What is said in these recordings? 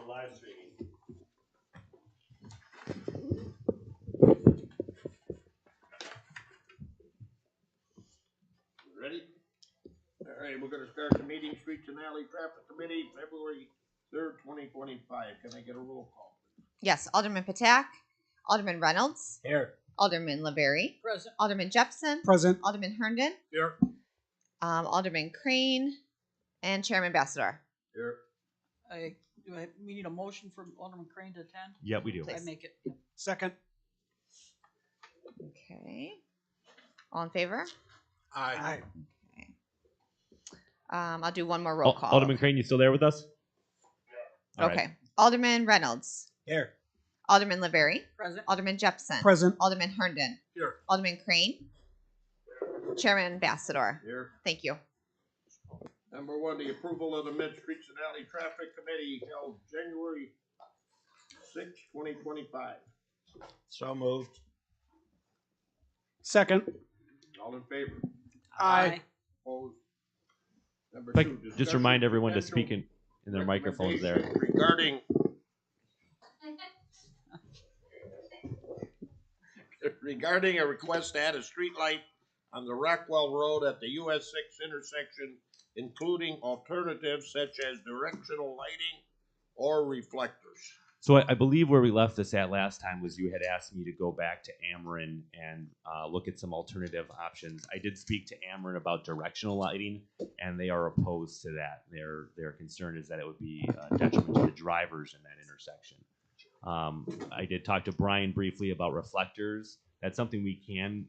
live streaming. Ready? All right, we're going to start the meeting. Streets and Alley Traffic Committee, February 3rd, 2025. Can I get a roll call, please? Yes, Alderman Patak, Alderman Reynolds, Here. Alderman LaBerry, Present. Alderman Jepson, Present. Alderman Herndon, Here. Alderman Crane, and Chairman Bassador. Here. We need a motion for Alderman Crane to attend? Yeah, we do. I make it. Second. Okay. All in favor? Aye. Okay. I'll do one more roll call. Alderman Crane, you still there with us? Yeah. Okay. Right. Alderman Reynolds. Here. Alderman LaBerry. Present. Alderman Jepson. Present. Alderman Herndon. Here. Alderman Crane. Chairman Bassador. Here. Thank you. Number one, the approval of the Mid Streets and Alley Traffic Committee held January 6th, 2025. So moved. Second. All in favor? Aye. Opposed? Number Like, two, just remind everyone to speak in their microphones there. Regarding a request to add a street light on the Rockwell Road at the US 6 intersection, including alternatives such as directional lighting or reflectors. So I believe where we left this at last time was you had asked me to go back to Ameren and look at some alternative options. I did speak to Ameren about directional lighting, and they are opposed to that. Their concern is that it would be a detriment to the drivers in that intersection. I did talk to Brian briefly about reflectors. That's something we can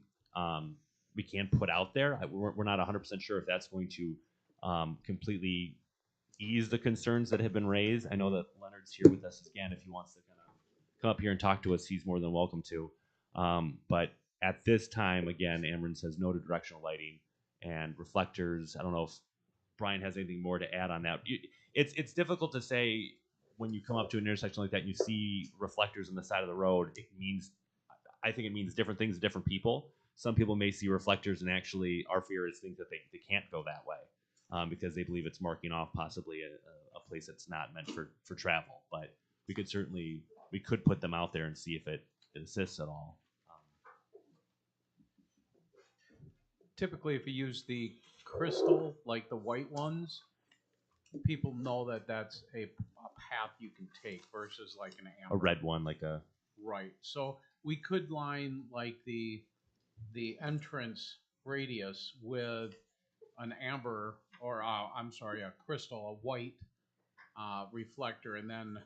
put out there. We're not 100% sure if that's going to completely ease the concerns that have been raised. I know that Leonard's here with us again. If he wants to kind of come up here and talk to us, he's more than welcome to. But at this time, again, Ameren says no to directional lighting and reflectors. I don't know if Brian has anything more to add on that. It's difficult to say when you come up to an intersection like that and you see reflectors on the side of the road. I think it means different things to different people. Some people may see reflectors and actually our fear is think that they can't go that way. Because they believe it's marking off possibly a place that's not meant for travel. But we could put them out there and see if it assists at all. Typically, if you use the crystal, like the white ones, people know that that's a path you can take versus like an amber. A red one, like a... Right. So we could line like the entrance radius with an amber or a crystal, a white reflector, and then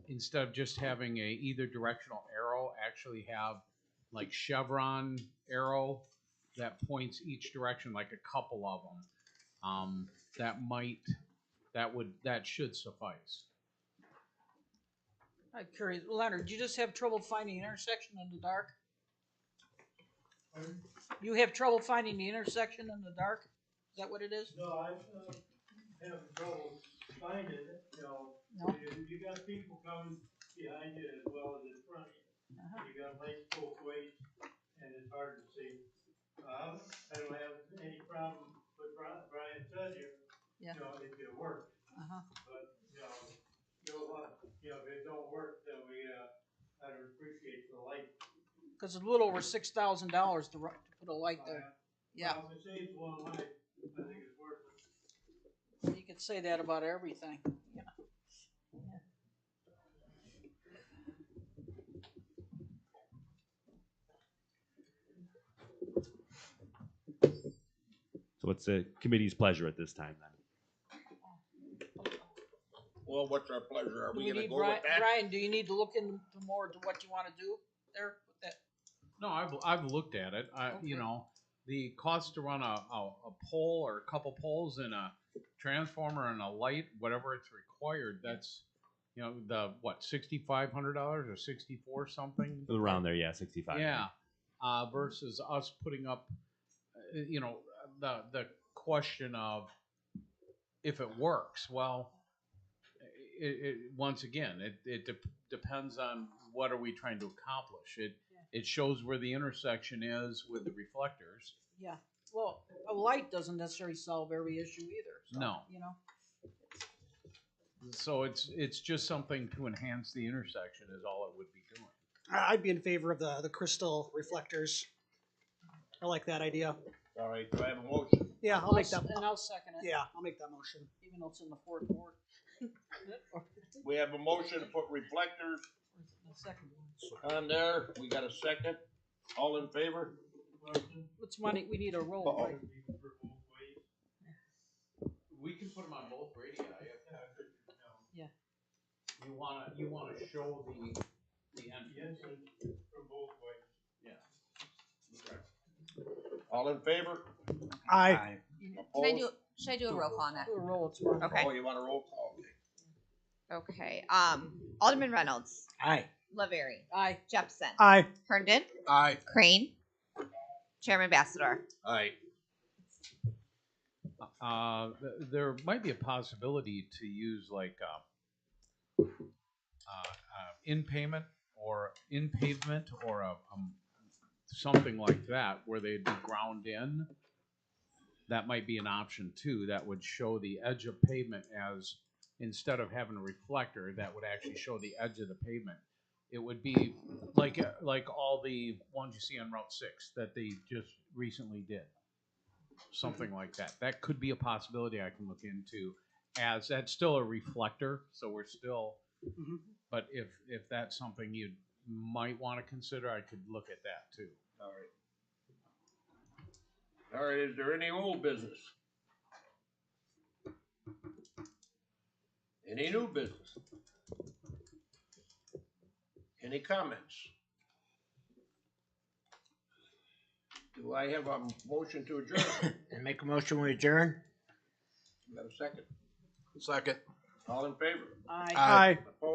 instead of just having a either directional arrow, actually have like chevron arrow that points each direction, like a couple of them. That should suffice. I'm curious, Leonard, do you just have trouble finding the intersection in the dark? You have trouble finding the intersection in the dark? Is that what it is? No, I'm having trouble finding it. No. You got people coming behind you as well as in front of you. You got lights both ways, and it's hard to see. I don't have any problem with Brian said here. Yeah. If it works. But if it don't work, then I'd appreciate the light. Because it's a little over $6,000 to put a light there. Yeah. Well, if it saves one light, I think it's worth it. You could say that about everything. Yeah. So what's the committee's pleasure at this time then? Well, what's our pleasure? Are we going to go Brian, with that? Brian, do you need to look into more to what you want to do there with that? No, I've looked at it. Okay. The cost to run a pole or a couple poles and a transformer and a light, whatever it's required, that's the $6,500 or 64 something around there. Yeah, 65. Yeah, versus us putting up, the question of if it works. Well, once again, it depends on what are we trying to accomplish. It shows where the intersection is with the reflectors. Yeah. Well, a light doesn't necessarily solve every issue either. So, No. So it's just something to enhance the intersection is all it would be doing. I'd be in favor of the crystal reflectors. I like that idea. All right, do I have a motion? Yeah, I'll make that. And I'll second it. Yeah, I'll make that motion. Even though it's in the fourth ward. We have a motion to put reflectors The second one. on there. We got a second. All in favor? What's money? We need a roll. Uh-oh. Right? We can put them on both radii. Yeah. You wanna show the entrance. For both ways. Yeah. All in favor? Aye. Should I do a roll call on that? Do a roll. It's fine. Okay. Oh, you want a roll call? Okay. Alderman Reynolds, Aye. Laverie, Aye. Jepson, Aye. Herndon, Aye. Crane, Chairman Bassador. Aye. There might be a possibility to use like in payment or in pavement or something like that where they'd be ground in. That might be an option too. That would show the edge of pavement as instead of having a reflector, that would actually show the edge of the pavement. It would be like all the ones you see on Route 6 that they just recently did. Something like that. That could be a possibility I can look into. As that's still a reflector, so we're still. Mhm. But if that's something you might want to consider, I could look at that too. All right. All right, is there any old business? Any new business? Any comments? Do I have a motion to adjourn? And make a motion we adjourn. Got a second? Second. All in favor? Aye. Aye. Opposed?